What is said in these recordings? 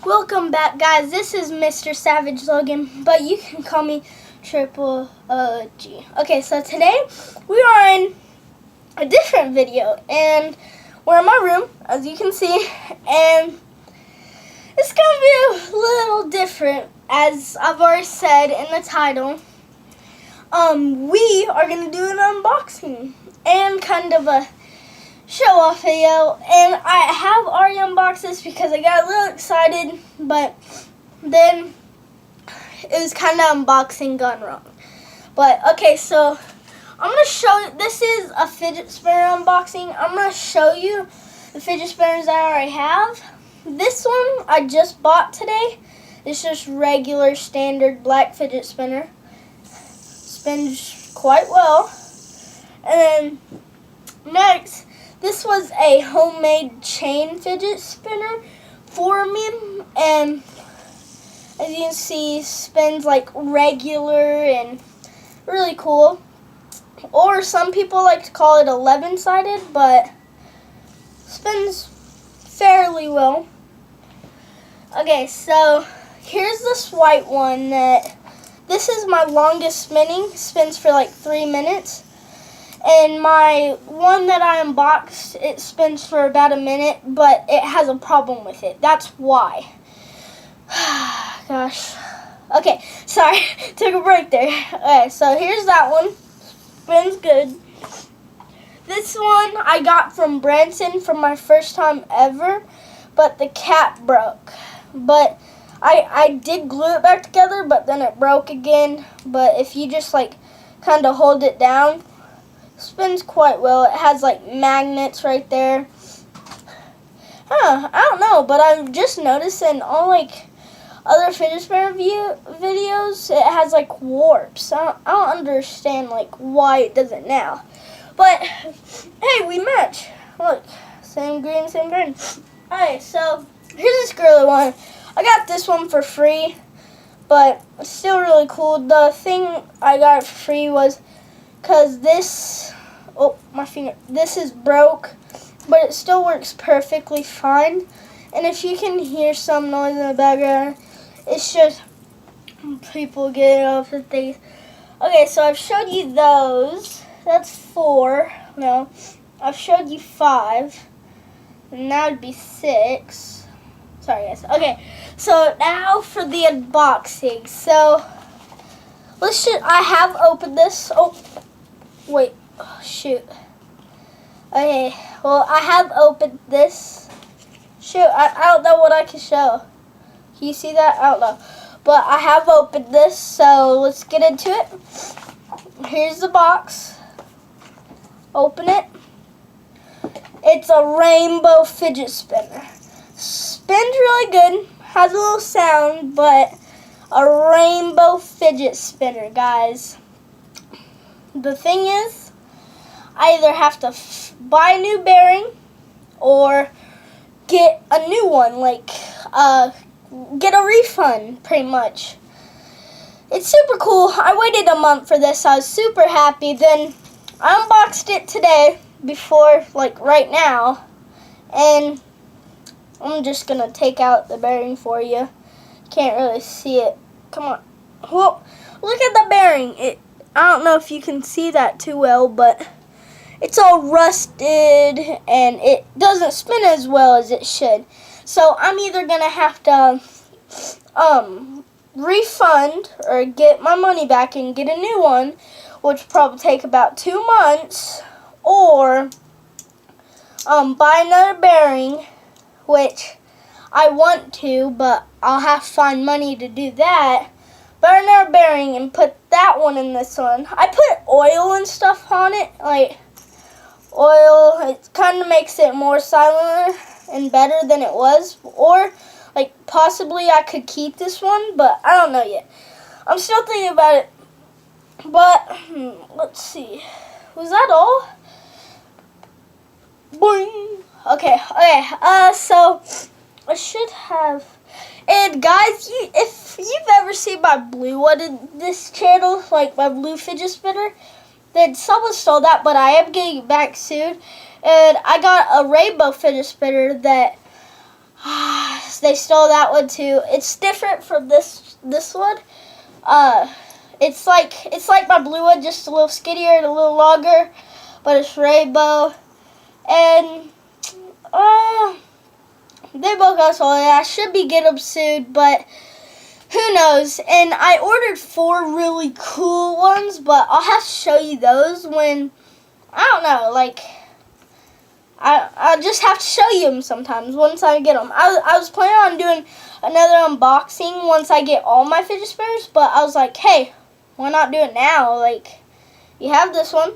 Welcome back, guys. This is Mr. Savage Logan, but you can call me Triple OG. Okay, so today we are in a different video, and we're in my room, as you can see, and it's gonna be a little different, as I've already said in the title. We are gonna do an unboxing and kind of a show off video, and I have already unboxed this because I got a little excited, but then it was kind of unboxing gone wrong. But okay, so I'm gonna show you. This is a fidget spinner unboxing. I'm gonna show you the fidget spinners I already have. This one I just bought today. It's just regular standard black fidget spinner. Spins quite well. And then next, this was a homemade chain fidget spinner for me, and as you can see, spins like regular and really cool. Or some people like to call it 11-sided, but spins fairly well. Okay, so here's this white one this is my longest spinning, spins for like 3 minutes. And my one that I unboxed, it spins for about a minute, but it has a problem with it. That's why. Gosh. Okay, sorry. Took a break there. Okay, so here's that one. Spins good. This one I got from Branson for my first time ever, but the cap broke. But I did glue it back together, but then it broke again. But if you just like kind of hold it down, spins quite well. It has like magnets right there. I don't know, but I've just noticed in all like other fidget spinner videos, it has like warps. I don't understand like why it does it now. But hey, we match. Look, same green, same green. Alright, so here's this girly one. I got this one for free, but it's still really cool. The thing I got for free was because this, oh my finger, this is broke, but it still works perfectly fine. And if you can hear some noise in the background, it's just people getting off the things. Okay, so I've showed you those. That's 4. No, I've showed you 5. And that would be 6. Sorry, guys. Okay, so now for the unboxing. So I have opened this. Oh. Wait, oh, shoot. Okay, well, I have opened this. Shoot, I don't know what I can show. Can you see that? I don't know. But I have opened this, so let's get into it. Here's the box. Open it. It's a rainbow fidget spinner. Spins really good. Has a little sound, but a rainbow fidget spinner, guys. The thing is, I either have to buy a new bearing or get a new one, like get a refund, pretty much. It's super cool. I waited a month for this. I was super happy. Then I unboxed it today before, like right now, and I'm just going to take out the bearing for you. Can't really see it. Come on. Whoa. Look at the bearing. I don't know if you can see that too well, but it's all rusted and it doesn't spin as well as it should. So I'm either going to have to refund or get my money back and get a new one, which will probably take about 2 months, or buy another bearing, which I want to, but I'll have to find money to do that. Buy another bearing and put that one in this one. I put oil and stuff on it, like oil. It kind of makes it more silent and better than it was. Or like possibly I could keep this one, but I don't know yet. I'm still thinking about it. But let's see. Was that all? Boing. Okay. So I should have. And guys, if you've ever seen my blue one in this channel, like my blue fidget spinner, then someone stole that, but I am getting it back soon. And I got a rainbow fidget spinner that Oops, they stole that one too. It's different from this one. It's like my blue one, just a little skinnier and a little longer, but it's rainbow. And they both got sold. I should be getting them soon, but who knows? And I ordered 4 really cool ones, but I'll have to show you those when, I don't know, like, I just have to show you them sometimes once I get them. I was planning on doing another unboxing once I get all my fidget spinners, but I was like, hey, why not do it now? Like, you have this one,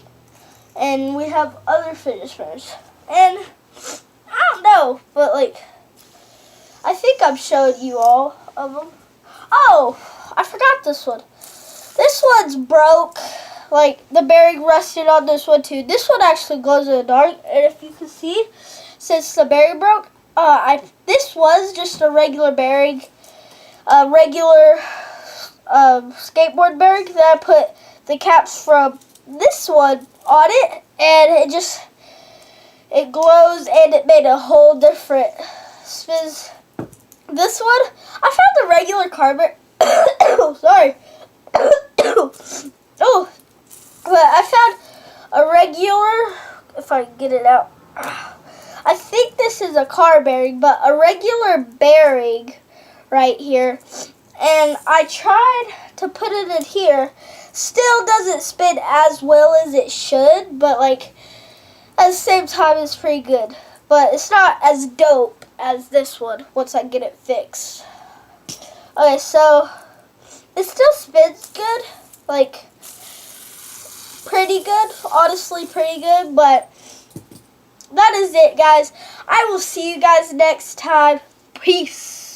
and we have other fidget spinners. And I don't know, but like, I think I've showed you all of them. Oh, I forgot this one. This one's broke. Like, the bearing rusted on this one too. This one actually glows in the dark, and if you can see, since the bearing broke, this was just a regular bearing, regular skateboard bearing. Then I put the caps from this one on it, and it glows, and it made a whole different spin. This one, I found the regular carbon. Sorry. Oh, but I found a regular. If I can get it out, I think this is a car bearing, but a regular bearing right here. And I tried to put it in here. Still doesn't spin as well as it should, but like at the same time, it's pretty good. But it's not as dope as this one once I get it fixed. Okay, so it still spins good, like pretty good, honestly pretty good, but that is it, guys. I will see you guys next time. Peace.